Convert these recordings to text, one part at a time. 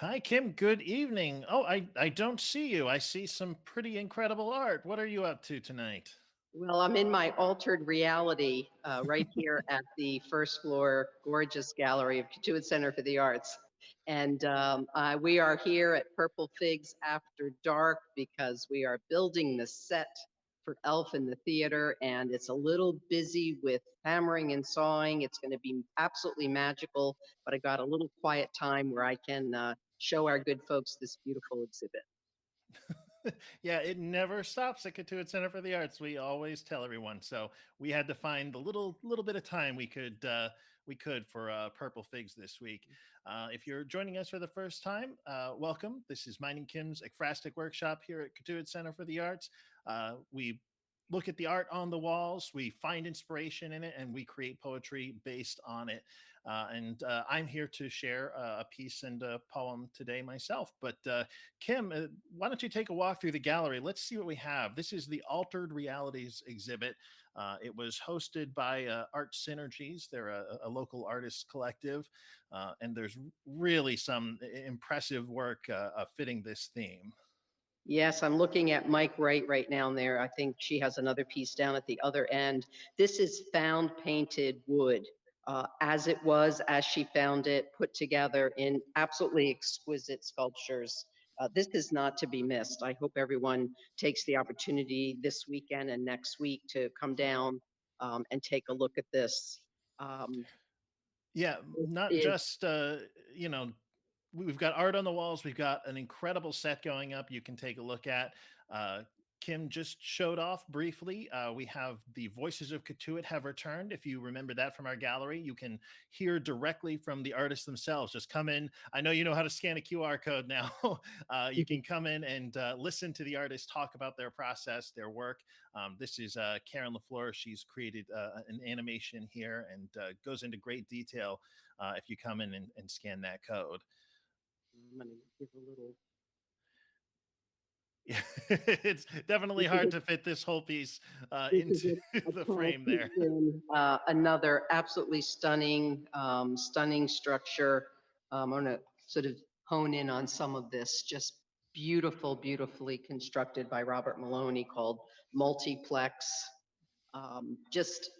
Hi, Kim. Good evening. Oh, I don't see you. I see some pretty incredible art. What are you up to tonight? Well, I'm in my altered reality right here at the first floor gorgeous gallery of Cotuit Center for the Arts. And we are here at Purple Figs After Dark because we are building the set for Elf in the theater, and it's a little busy with hammering and sawing. It's going to be absolutely magical, but I got a little quiet time where I can show our good folks this beautiful exhibit. Yeah, it never stops at Cotuit Center for the Arts. We always tell everyone. So we had to find the little bit of time we could for Purple Figs this week. If you're joining us for the first time, welcome. This is mine and Kim's Ekphrastic Workshop here at Cotuit Center for the Arts. We look at the art on the walls, we find inspiration in it, and we create poetry based on it. And I'm here to share a piece and a poem today myself. But Kim, why don't you take a walk through the gallery? Let's see what we have. This is the Altered Realities exhibit. It was hosted by ArtSynergies. They're a local artist collective, and there's really some impressive work fitting this theme. Yes, I'm looking at Mike Wright right now and there. I think she has another piece down at the other end. This is found painted wood, as it was, as she found it, put together in absolutely exquisite sculptures. This is not to be missed. I hope everyone takes the opportunity this weekend and next week to come down and take a look at this. Um, Yeah, it not is just you know we've got art on the walls. We've got an incredible set going up. You can take a look at. Uh, Kim just showed off briefly. We have the Voices of Cotuit have returned. If you remember that from our gallery, you can hear directly from the artists themselves. Just come in. I know you know how to scan a QR code now. You can come in and listen to the artists talk about their process, their work. This is Karen LaFleur. She's created an animation here and goes into great detail if you come in and scan that code. I'm going to give a little. It's definitely This is hard to fit this whole piece This is into a the tall frame peak there. in another absolutely stunning structure. I'm going to sort of hone in on some of this. Just beautifully constructed by Robert Maloney, called Multiplex. Just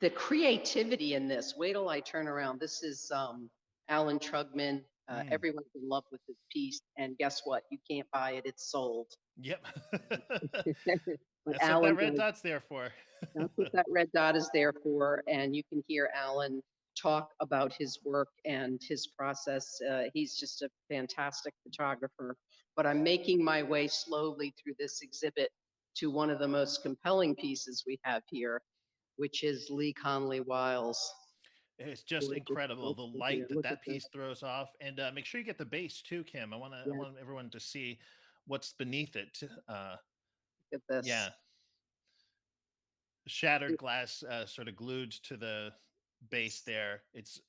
the creativity in this. Wait till I turn around. This is Alan Trugman. Mm, Everyone's in love with this piece, and guess what? You can't buy it; it's sold. yep. But That's what that Alan red does. dot's there for. That's what that red dot is there for. And you can hear Alan talk about his work and his process. He's just a fantastic photographer. But I'm making my way slowly through this exhibit to one of the most compelling pieces we have here, which is Lee Conley Wiles' It's just gorgeous incredible the sculpture here. light that Look at that this. piece throws off, and make sure you get the base too, Kim. I Yes, want everyone to see what's beneath it. look at this. Yeah, shattered glass sort of glued to the base there. It's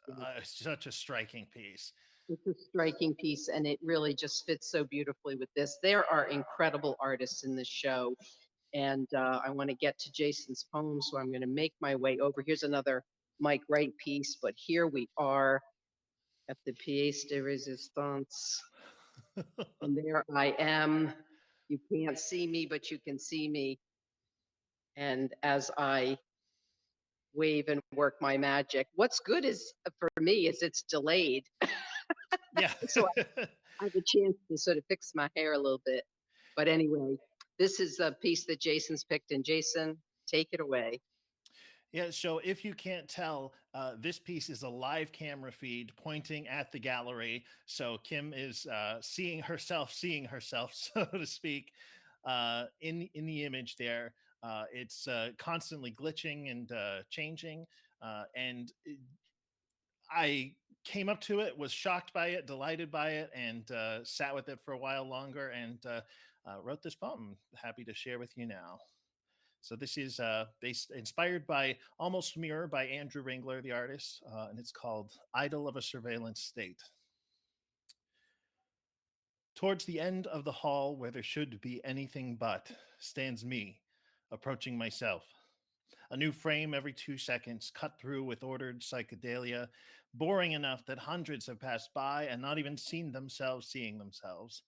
such a striking piece. It's a striking piece, and it really just fits so beautifully with this. There are incredible artists in this show, and I want to get to Jason's poem, so I'm going to make my way over. Here's another Mike Wright piece, but here we are at the pièce de résistance, and there I am. You can't see me, but you can see me. And as I wave and work my magic, what's good is for me is it's delayed, Yeah. so I have a chance to sort of fix my hair a little bit. But anyway, this is a piece that Jason's picked, and Jason, take it away. Yeah, so if you can't tell, this piece is a live camera feed pointing at the gallery. So Kim is seeing herself, so to speak, in the image there. It's constantly glitching and changing, and I came up to it, was shocked by it, delighted by it, and sat with it for a while longer, and wrote this poem. Happy to share with you now. So this is based inspired by Almost Mirror by Andrew Ringler, the artist, and it's called Idyll of a Surveillance State. Towards the end of the hall where there should be anything but stands me, approaching myself. A new frame every 2 seconds, cut through with ordered psychedelia, boring enough that hundreds have passed by and not even seen themselves seeing themselves.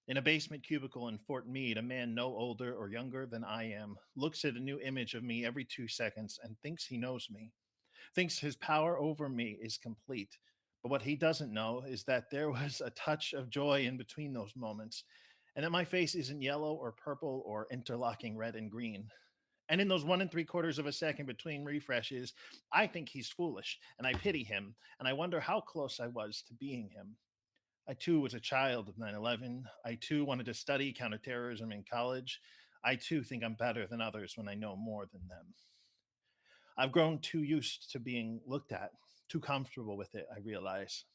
In a basement cubicle in Fort Meade, a man no older or younger than I am looks at a new image of me every 2 seconds and thinks he knows me, thinks his power over me is complete. But what he doesn't know is that there was a touch of joy in between those moments, and that my face isn't yellow or purple or interlocking red and green. And in those 1 3/4 of a second between refreshes, I think he's foolish and I pity him and I wonder how close I was to being him. I too was a child of 9/11. I too wanted to study counterterrorism in college. I too think I'm better than others when I know more than them. I've grown too used to being looked at, too comfortable with it, I realize.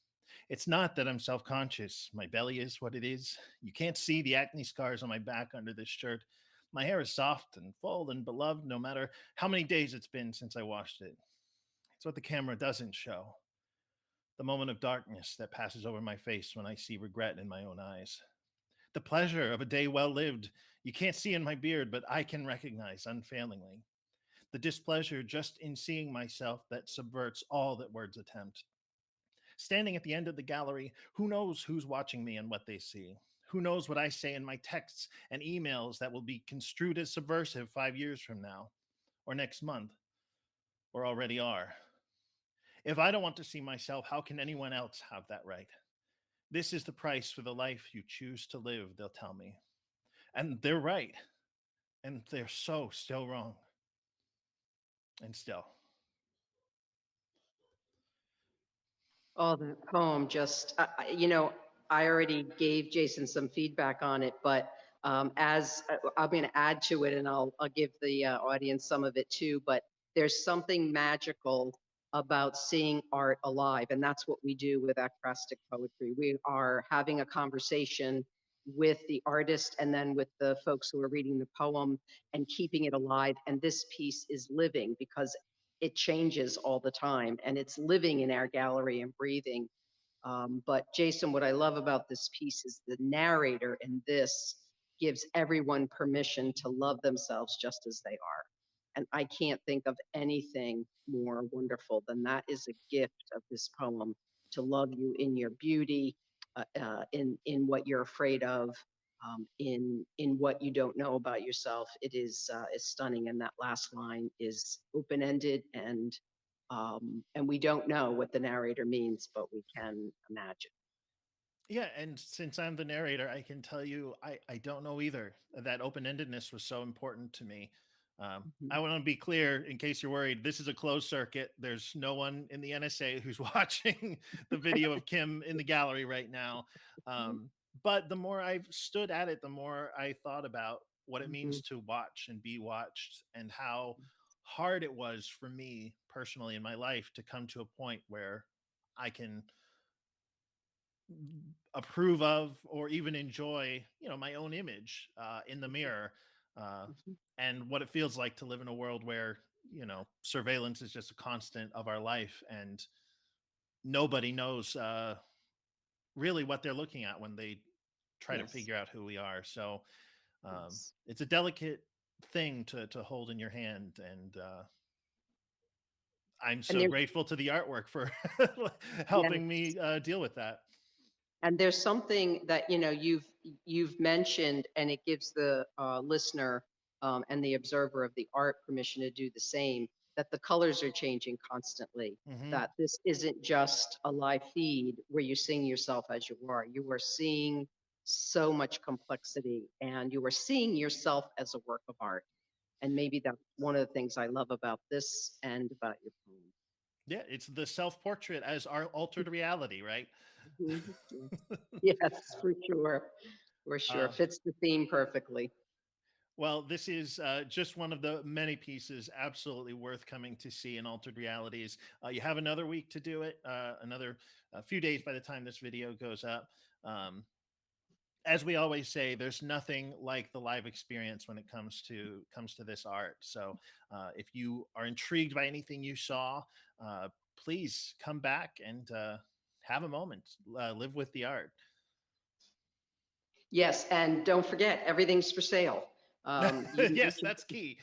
It's not that I'm self conscious. My belly is what it is. You can't see the acne scars on my back under this shirt. My hair is soft and full and beloved no matter how many days it's been since I washed it. It's what the camera doesn't show, the moment of darkness that passes over my face when I see regret in my own eyes. The pleasure of a day well lived, you can't see in my beard, but I can recognize unfailingly. The displeasure just in seeing myself that subverts all that words attempt. Standing at the end of the gallery, who knows who's watching me and what they see? Who knows what I say in my texts and emails that will be construed as subversive 5 years from now, or next month, or already are? If I don't want to see myself, how can anyone else have that right? This is the price for the life you choose to live, they'll tell me. And they're right. And they're so still wrong. And still. Oh, the poem just, I already gave Jason some feedback on it, but as I'm going to add to it, and I'll give the audience some of it too. But there's something magical about seeing art alive, and that's what we do with acrostic poetry. We are having a conversation with the artist and then with the folks who are reading the poem and keeping it alive. And this piece is living because it changes all the time and it's living in our gallery and breathing. But Jason, what I love about this piece is the narrator in this gives everyone permission to love themselves just as they are. And I can't think of anything more wonderful than that is a gift of this poem to love you in your beauty, in what you're afraid of, in what you don't know about yourself. It is stunning, and that last line is open ended and we don't know what the narrator means, but we can imagine. Yeah, and since I'm the narrator, I can tell you I don't know either. That open endedness was so important to me. I Mhm, want to be clear in case you're worried. This is a closed circuit. There's no one in the NSA who's watching the video of Kim in the gallery right now. mhm, But the more I've stood at it, the more I thought about what it means mhm, to watch and be watched and how hard it was for me personally in my life to come to a point where I can approve of or even enjoy my own image in the mirror, uh, mhm. and what it feels like to live in a world where surveillance is just a constant of our life and nobody knows really what they're looking at when they try to Yes, figure out who we are. So yes. it's a delicate thing to hold in your hand, and I'm And so there's grateful to the artwork for yes. helping me deal with that. And there's something that you've mentioned, and it gives the listener and the observer of the art permission to do the same. That the colors are changing constantly. Hmm. That this isn't just a live feed where you sing yourself as you are. You are seeing so much complexity, and you are seeing yourself as a work of art. And maybe that's one of the things I love about this and about your poem. Yeah, it's the self-portrait as our altered reality, right? Mhm. Yes, for sure. For sure. uh, Fits the theme perfectly. well, this is just one of the many pieces absolutely worth coming to see in altered realities. You have another week to do it, another few days by the time this video goes up. um, as we always say, there's nothing like the live experience when it comes to this art. So if you are intrigued by anything you saw, please come back and have a moment, live with the art. Yes, and don't forget, everything's for sale. You Yes, that's key.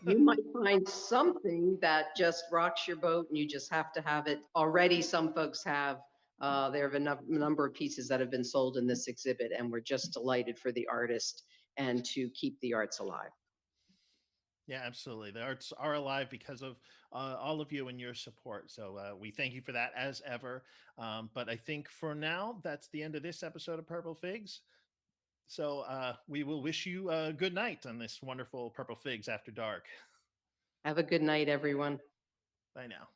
you might find something that just rocks your boat and you just have to have it. Already, some folks have. There have been a number of pieces that have been sold in this exhibit, and we're just delighted for the artist and to keep the arts alive. Yeah, absolutely. The arts are alive because of all of you and your support. So we thank you for that as ever. But I think for now, that's the end of this episode of Purple Figs. So we will wish you a good night on this wonderful Purple Figs After Dark. Have a good night, everyone. Bye now.